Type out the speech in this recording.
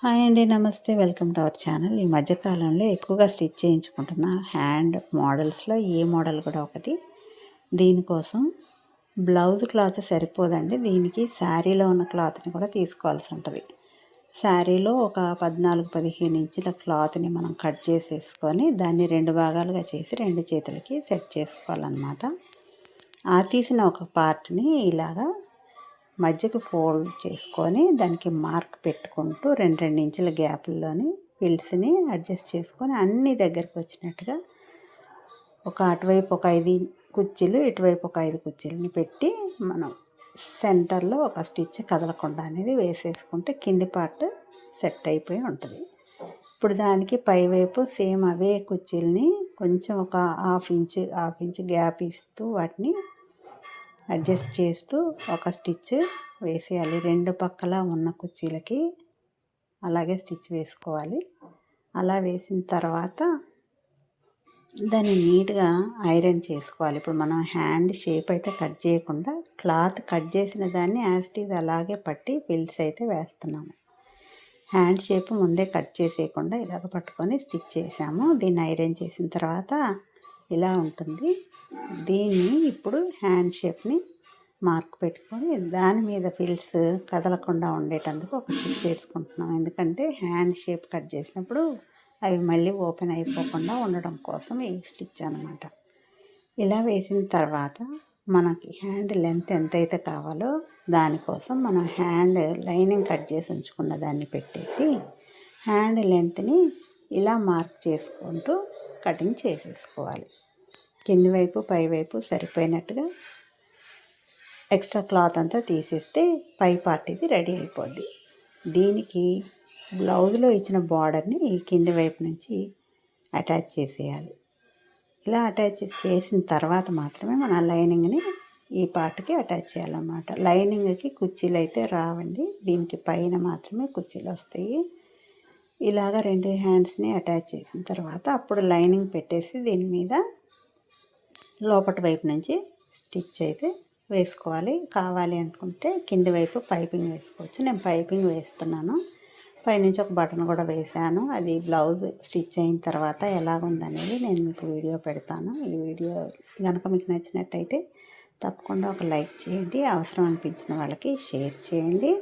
Hi అండి, నమస్తే. Welcome to our channel. ఈ మధ్యకాలంలో ఎక్కువగా స్టిచ్ చేయించుకుంటున్న హ్యాండ్ మోడల్స్లో ఈ మోడల్ కూడా ఒకటి. దీనికోసం బ్లౌజ్ క్లాత్ సరిపోదండి, దీనికి శారీలో ఉన్న క్లాత్ని కూడా తీసుకోవాల్సి ఉంటుంది. శారీలో ఒక 14-15 ఇంచుల క్లాత్ని మనం కట్ చేసేసుకొని దాన్ని 2 భాగాలుగా చేసి 2 చేతులకి సెట్ చేసుకోవాలన్నమాట. ఆ తీసిన ఒక పార్ట్ని ఇలాగా మధ్యకు ఫోల్డ్ చేసుకొని దానికి మార్క్ పెట్టుకుంటూ 2 ఇంచుల గ్యాప్లోని ఫిల్స్ని అడ్జస్ట్ చేసుకొని అన్ని దగ్గరికి వచ్చినట్టుగా అటువైపు ఒక 5 కుర్చీలు, ఇటువైపు ఒక 5 కుర్చీలని పెట్టి మనం సెంటర్లో ఒక స్టిచ్ కదలకుండా అనేది వేసేసుకుంటే కింది పార్ట్ సెట్ అయిపోయి ఉంటుంది. ఇప్పుడు దానికి పైవైపు సేమ్ అవే కుర్చీలని కొంచెం ఒక హాఫ్ ఇంచ్ గ్యాప్ ఇస్తూ వాటిని అడ్జస్ట్ చేస్తూ ఒక స్టిచ్ వేసేయాలి. 2 పక్కల ఉన్న కుర్చీలకి అలాగే స్టిచ్ వేసుకోవాలి. అలా వేసిన తర్వాత దాన్ని నీట్గా ఐరన్ చేసుకోవాలి. ఇప్పుడు మనం హ్యాండ్ షేప్ అయితే కట్ చేయకుండా క్లాత్ కట్ చేసిన దాన్ని యాస్టీజ్ అలాగే పట్టి ఫిల్స్ అయితే వేస్తున్నాము. హ్యాండ్ షేప్ ముందే కట్ చేసేయకుండా ఇలాగ పట్టుకొని స్టిచ్ చేసాము. దీన్ని ఐరన్ చేసిన తర్వాత ఇలా ఉంటుంది. దీన్ని ఇప్పుడు హ్యాండ్ షేప్ని మార్క్ పెట్టుకొని దాని మీద ఫిల్స్ కదలకుండా ఉండేటందుకు ఒక స్టిచ్ చేసుకుంటున్నాం. ఎందుకంటే హ్యాండ్ షేప్ కట్ చేసినప్పుడు అవి మళ్ళీ ఓపెన్ అయిపోకుండా ఉండడం కోసం ఈ స్టిచ్ అనమాట. ఇలా వేసిన తర్వాత మనకి హ్యాండ్ లెంత్ ఎంతైతే కావాలో దానికోసం మనం హ్యాండ్ లైనింగ్ కట్ చేసి ఉంచుకున్న దాన్ని పెట్టేసి హ్యాండ్ లెంత్ని ఇలా మార్క్ చేసుకుంటూ కటింగ్ చేసేసుకోవాలి. కింది వైపు పైవైపు సరిపోయినట్టుగా ఎక్స్ట్రా క్లాత్ అంతా తీసేస్తే పై పార్ట్ ఇది రెడీ అయిపోద్ది. దీనికి బ్లౌజ్లో ఇచ్చిన బార్డర్ని ఈ కింది వైపు నుంచి అటాచ్ చేసేయాలి. ఇలా అటాచ్ చేసిన తర్వాత మాత్రమే మన లైనింగ్ని ఈ పార్ట్కి అటాచ్ చేయాలన్నమాట. లైనింగ్కి కుర్చీలు అయితే రావండి, దీనికి పైన మాత్రమే కుర్చీలు వస్తాయి. ఇలాగ 2 హ్యాండ్స్ని అటాచ్ చేసిన తర్వాత అప్పుడు లైనింగ్ పెట్టేసి దీని మీద లోపటి వైపు నుంచి స్టిచ్ అయితే వేసుకోవాలి. కావాలి అనుకుంటే కింది వైపు పైపింగ్ వేసుకోవచ్చు. నేను పైపింగ్ వేస్తున్నాను. పైనుంచి ఒక బటన్ కూడా వేసాను. అది బ్లౌజ్ స్టిచ్ అయిన తర్వాత ఎలాగుందనేది నేను మీకు వీడియో పెడతాను. ఈ వీడియో కనుక మీకు నచ్చినట్టయితే తప్పకుండా ఒక లైక్ చేయండి. అవసరం అనిపించిన వాళ్ళకి షేర్ చేయండి.